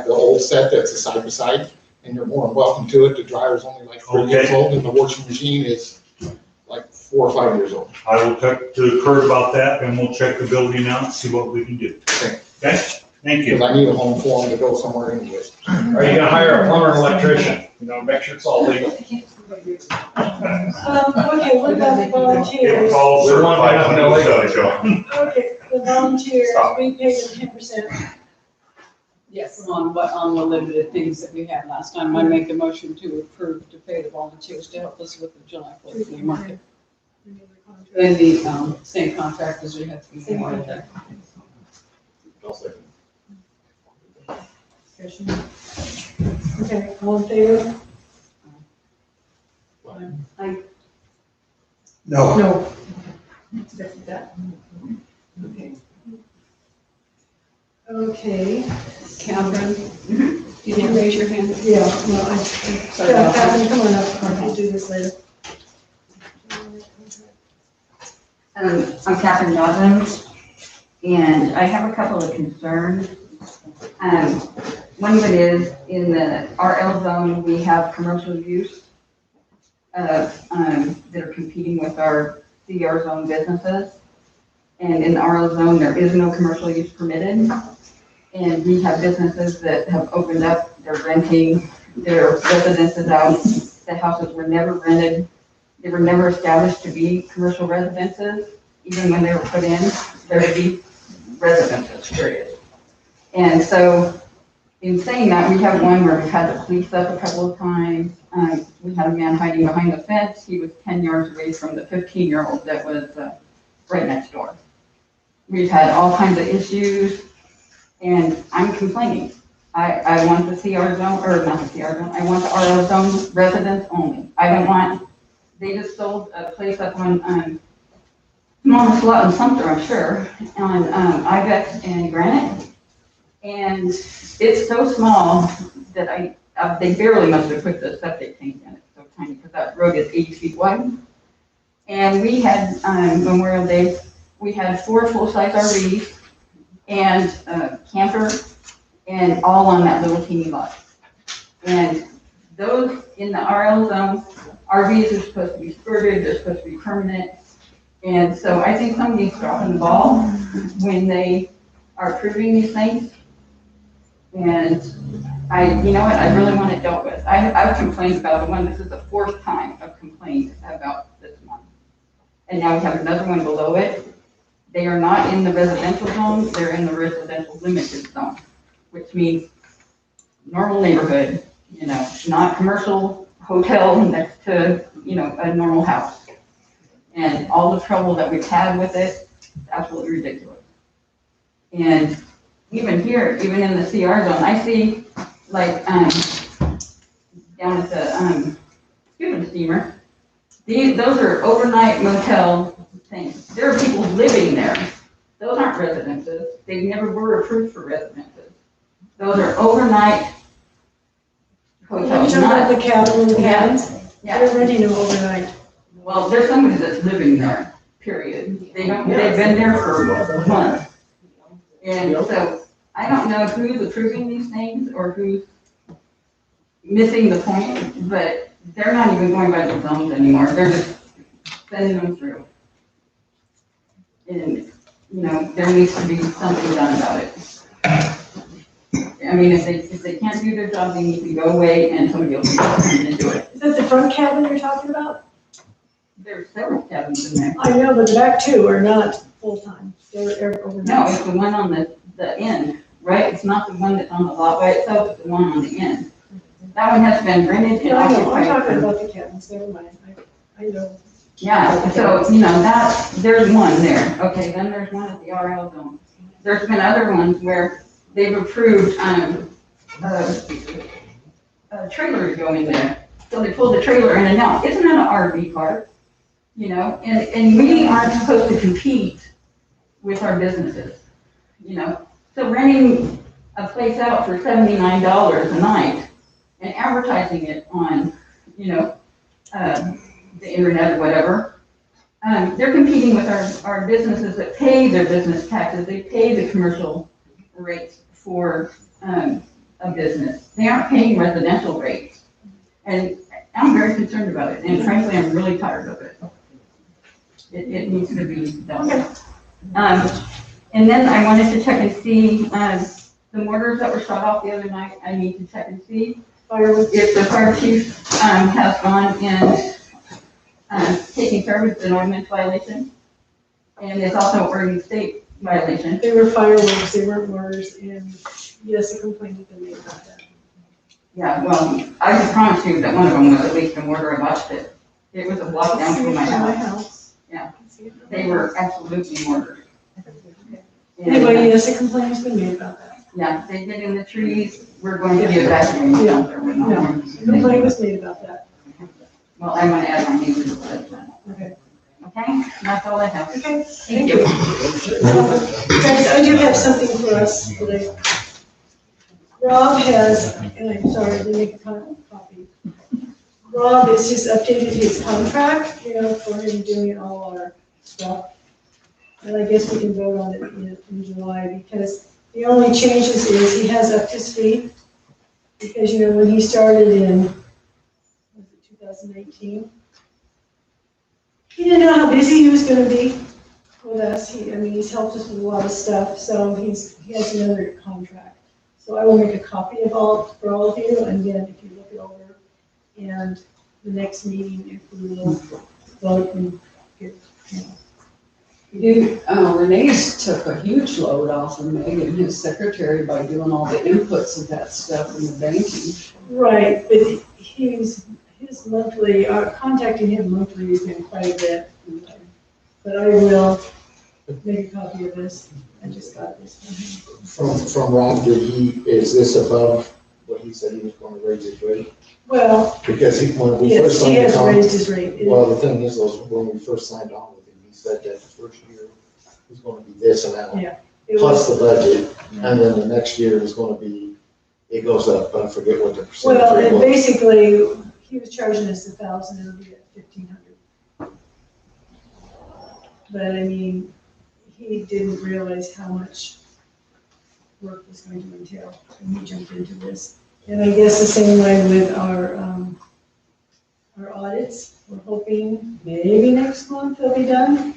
the old set that's a side by side, and you're more than welcome to it. The dryer's only like 3 years old, and the washing machine is like 4 or 5 years old. I will talk to Kurt about that, and we'll check the building out and see what we can do. Okay. Okay? Thank you. Because I need a home for them to go somewhere anyways. Are you gonna hire a plumber and electrician? Make sure it's all legal. Okay, what about the It volunteers? was all We want certified to know under what- John. Okay, the volunteers, Stop. we paid them 10%. Yes, on the limited things that we had last time. I make a motion to approve to pay the volunteers to help us with the July 4th flea market. And the, same contract as we had for the Memorial Day. Okay, all in favor? No, No. That. Okay. Okay, Catherine, did you raise your hand? yeah, well, Sorry yeah, about that. Catherine, come on up, we'll do this later. I'm Catherine Dobbins, and I have a couple of concerns. One of it is, in the RL zone, we have commercial use that are competing with our CR zone businesses. And in the RL zone, there is no commercial use permitted. And we have businesses that have opened up, they're renting their residences out. The houses were never rented. They were never established to be commercial residences. Even when they were put in, they're to be residences, period. And so, in saying that, we have one where we've had the police up a couple of times. We had a man hiding behind the fence. He was 10 yards away from the 15-year-old that was right next door. We've had all kinds of issues, and I'm complaining. I want the CR zone, or not the CR zone, I want the RL zone residents only. I don't want, they just sold a place up on, smallest lot in Sumter, I'm sure, on Ibex and Granite. And it's so small that they barely must have put the septic tank in it, so tiny, because that road is 80 feet wide. And we had, Memorial Day, we had 4 full-size RVs and a camper, and all on that little teeny lot. And those in the RL zone, RVs are supposed to be skirted, they're supposed to be permanent. And so I think somebody's dropping the ball when they are approving these things. And you know what, I really want it dealt with. I've complained about the one, this is the 4th time I've complained about this one. And now we have another one below it. They are not in the residential zone, they're in the residential limited zone, which means normal neighborhood, you know, not commercial hotel next to, you know, a normal house. And all the trouble that we've had with it, it's absolutely ridiculous. And even here, even in the CR zone, I see like down at the scuba steamer, those are overnight motel things. There are people living there. Those aren't residences. They never were approved for residences. Those are overnight You're hotels. talking about the cabin in the cabins? Yeah. They're renting them overnight. Well, there's somebody that's living there, period. They've been there for months. And so I don't know who's approving these things or who's missing the point, but they're not even going by the zones anymore. They're just sending them through. And, you know, there needs to be something done about it. I mean, if they can't do their job, they need to go away and somebody else needs to do it. Is that the front cabin you're talking about? There's several cabins in there. I know, but the back 2 are not full-time. They're overnight. No, it's the one on the end, right? It's not the one that's on the lot by itself, it's the one on the end. That one has been rented and Yeah, I know, I'm occupied. talking for- about the cabins, never mind. I know. Yeah, so, you know, there's one there. Okay, then there's one at the RL zone. There's been other ones where they've approved, a trailer to go in there. So they pulled the trailer in and out. Isn't that an RV park? You know, and we aren't supposed to compete with our businesses, you know? So renting a place out for $79 a night and advertising it on, you know, the internet or whatever, they're competing with our businesses that pay their business taxes. They pay the commercial rates for a business. They aren't paying residential rates. And I'm very concerned about it. And frankly, I'm really tired of it. It needs to be done. And then I wanted to check and see, the mortars that were shot off the other night, I need to check and see. Firewood. If the fire chief, has gone and, taken care of it, it's an ordinance violation. And it's also an Oregon state violation. They were fireworks, they weren't murders, and yes, a complaint has been made about that. Yeah, well, I can promise you that one of them was at least a murder. I watched it. It was a block down from my house. Yeah. They were absolutely murdered. Anyway, yes, a complaint has been made about that. Yeah, they get in the trees, we're going to be evacuating Yeah. out there. We're not No, going a to- complaint was made about that. Well, I'm gonna add my name to the list. Okay. Okay, that's all I have. Okay, Thank you. guys, I do have something for us today. Rob has, and I'm sorry, I didn't make a copy. Rob has just updated his contract, for him doing all our stuff. And I guess we can vote on it in July, because the only changes is he has upped his fee. Because, when he started in, was it 2018? He didn't know how busy he was gonna be with us. He's helped us with a lot of stuff, so he has another contract. So I will make a copy of for all of you, and then if you look it over, and the next meeting, if we will vote and get, Renee's took a huge load off of Meg and his secretary by doing all the inputs of that stuff in the banking. Right, but his monthly, contacting him monthly has been quite a bit. But I will make a copy of this. I just got this from him. From Rob, is this above what he said he was going to raise his rate? Well, Because when we yes, first he signed the has contract. raised his rate. Well, the thing is, when we first signed on with him, he said that the first year was going to be this amount. Yeah. It Plus was, the budget, and then the next year is going to be, it goes up, I forget what the percentage well, rate and was. basically, he was charging us 1,000, it'll be at 1,500. But he didn't realize how much work was going to entail when he jumped into this. And I guess the same way with our audits, we're hoping maybe next month they'll be done.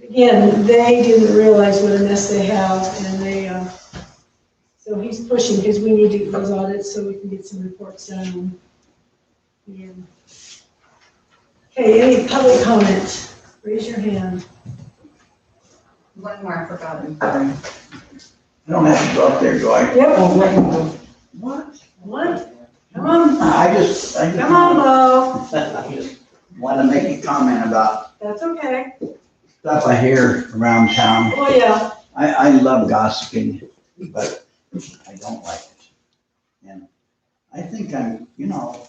Again, they didn't realize what a mess they have, and so he's pushing, because we need to get those audits so we can get some reports done. And- Okay, any public comment? Raise your hand. One more I forgot. I'm sorry. I don't have to go up there, do I? Yep. What? What? Come on, I just come on, Bo. I just want to make a comment about That's okay. stuff I hear around town. Oh, yeah. I love gossiping, but I don't like it. And I think I don't know.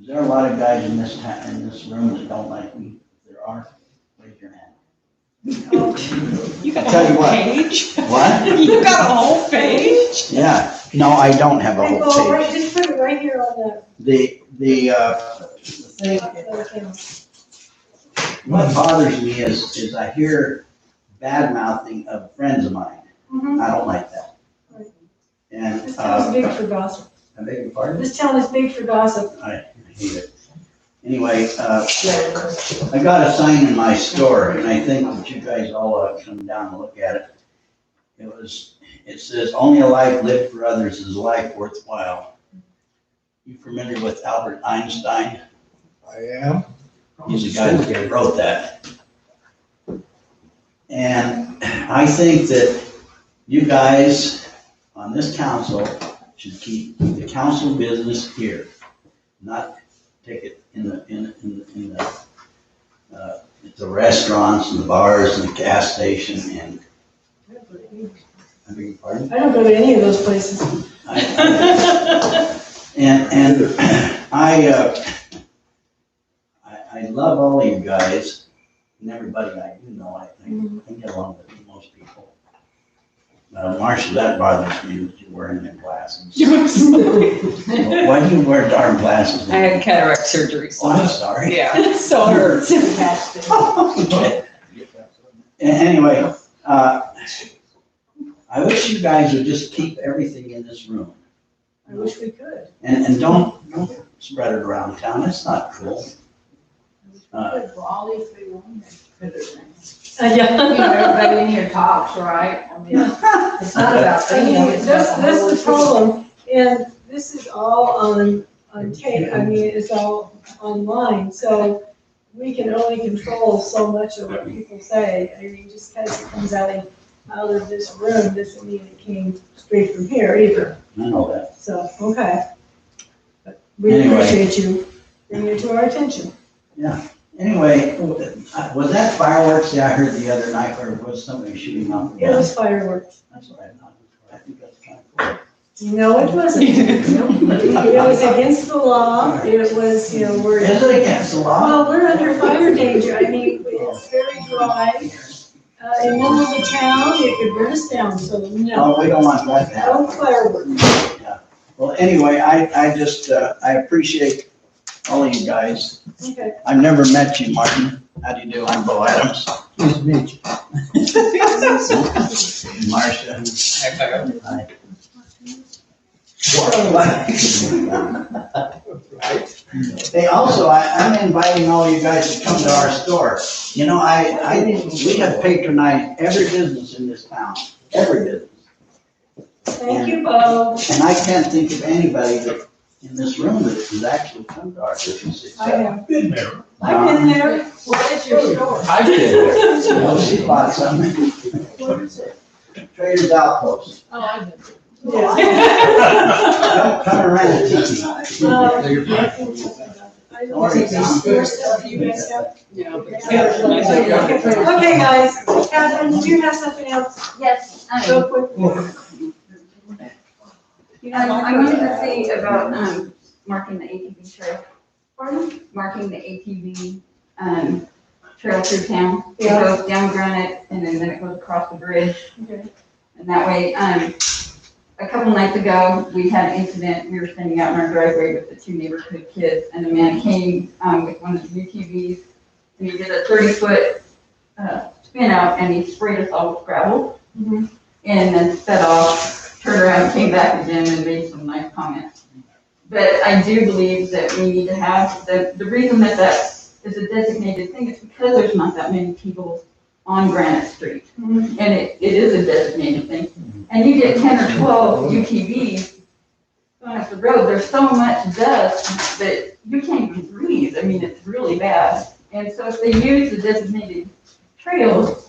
Is there a lot of guys in this room that don't like me? If there are, raise your hand. You got I'll tell you what. page? What? You got a whole page? Yeah, no, I don't have a Hey, whole Bo, page. just put it right here on The thing, the camera. what bothers me is I hear bad mouthing of friends of mine. Mhm. I don't like that. Right. And, This town's big for gossip. I beg your pardon? This town is big for gossip. I hate it. Anyway, I got a sign in my store, and I think that you guys all ought to come down and look at it. It says, "Only a life lived for others is a life worthwhile." You familiar with Albert Einstein? I am. He's the guy that wrote that. And I think that you guys on this council should keep the council business here, not take it in the restaurants and the bars and the gas station and, I beg your pardon? I don't go to any of those places. I love all of you guys and everybody I do know. I think I get along with most people. Marcia, that bothers me that you're wearing them glasses. Why do you wear darn glasses? I had cataract surgery, Oh, I'm sorry. yeah, so it hurts. Okay. Anyway, I wish you guys would just keep everything in this room. I wish we could. And don't spread it around town. It's not cool. All these people. Yeah. Everybody in here talks, right? I mean, it's not about That's the problem, And this is all on tape, I mean, it's all online, so we can only control so much of what people say. I mean, just because it comes out of this room doesn't mean it came straight from here either. I know that. So, okay. But we Anyway. appreciate you bringing it to our attention. Anyway, was that fireworks? Yeah, I heard the other night, or was somebody shooting off? It was fireworks. That's what I thought. I think that's kind of cool. No, it wasn't. It was against the law. It was, we're. Is it against the law? Well, we're under fire danger. I mean, it's very dry. In the middle of the town, it could burn us down, so no. No, we don't want that to happen. No fireworks. Well, anyway, I just, I appreciate all of you guys. Okay. I've never met you, Martin. How do you do? I'm Bo Adams. Nice to meet you. Marcia. Hi. Hey, also, I'm inviting all you guys to come to our store. We have patronized every business in this town, every business. Thank you, Bo. And I can't think of anybody that, in this room that has actually come to our business. I have. Been there. I've been there. What is your store? I did. Well, she bought something. What is it? Trader's Outpost. Oh, I did. Come around, Tiki. I don't think this store stuff you guys have. Yeah. Okay, guys, Catherine, did you have something else? Yes, Real quick. I wanted to say about, marking the ATV trail. Pardon? Marking the ATV, trail through town. It Yeah. goes down Granite and then it goes across the bridge. Okay. And that way, a couple nights ago, we had an incident. We were standing out in our driveway with the two neighborhood kids and a man came, with one of the UTVs and he did a 30-foot, spin out and he sprayed us all with gravel. Mhm. And then sped off, turned around, came back again and made some nice comments. But I do believe that we need to have, the reason that is a designated thing is because there's not that many people on Granite Street. Mhm. And it is a designated thing. And you get 10 or 12 UTVs going up the road, there's so much dust that you can't even breathe. I mean, it's really bad. And so if they use the designated trails,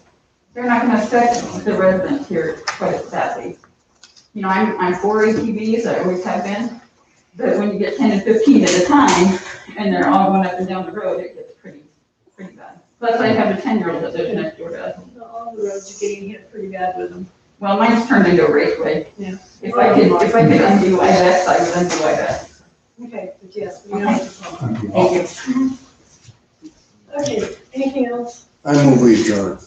they're not gonna affect the residents here quite as badly. I'm for ATVs, I always have been, but when you get 10 and 15 at a time, and they're all going up and down the road, it gets pretty bad. Plus, I have a 10-year-old that lives next door to us. All the roads are getting hit pretty bad with them. Well, mine's turned into a raceway. Yeah. If I could undo IVEX, I would undo IVEX. Okay, but yes, we know. Thank you. Okay, anything else? I move we adjourn.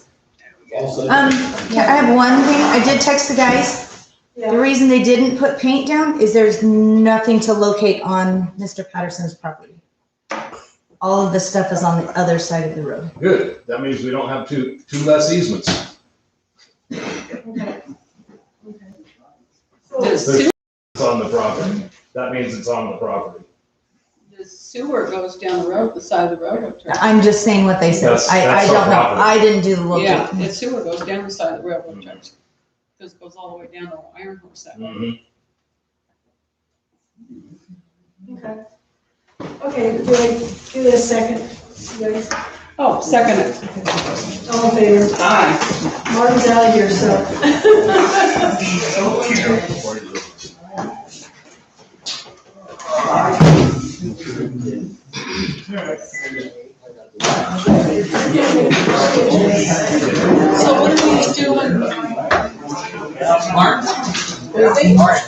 I have one thing. I did text the guys. The Yeah. reason they didn't put paint down is there's nothing to locate on Mr. Patterson's property. All of the stuff is on the other side of the road. Good, that means we don't have two less easements. Okay. Okay. The So, sewer, It's on the property, that means it's on the property. the sewer goes down the road, the side of the railroad track. I'm just saying what they said. That's I our don't know. property. I didn't do the Yeah, location. the sewer goes down the side of the railroad tracks. Because it goes all the way down to Iron Horse that way. okay. Okay, do I do this second, you guys? Oh, second it. All in favor? Aye. Martin's out of here, so. So what are we doing? Mark? All right.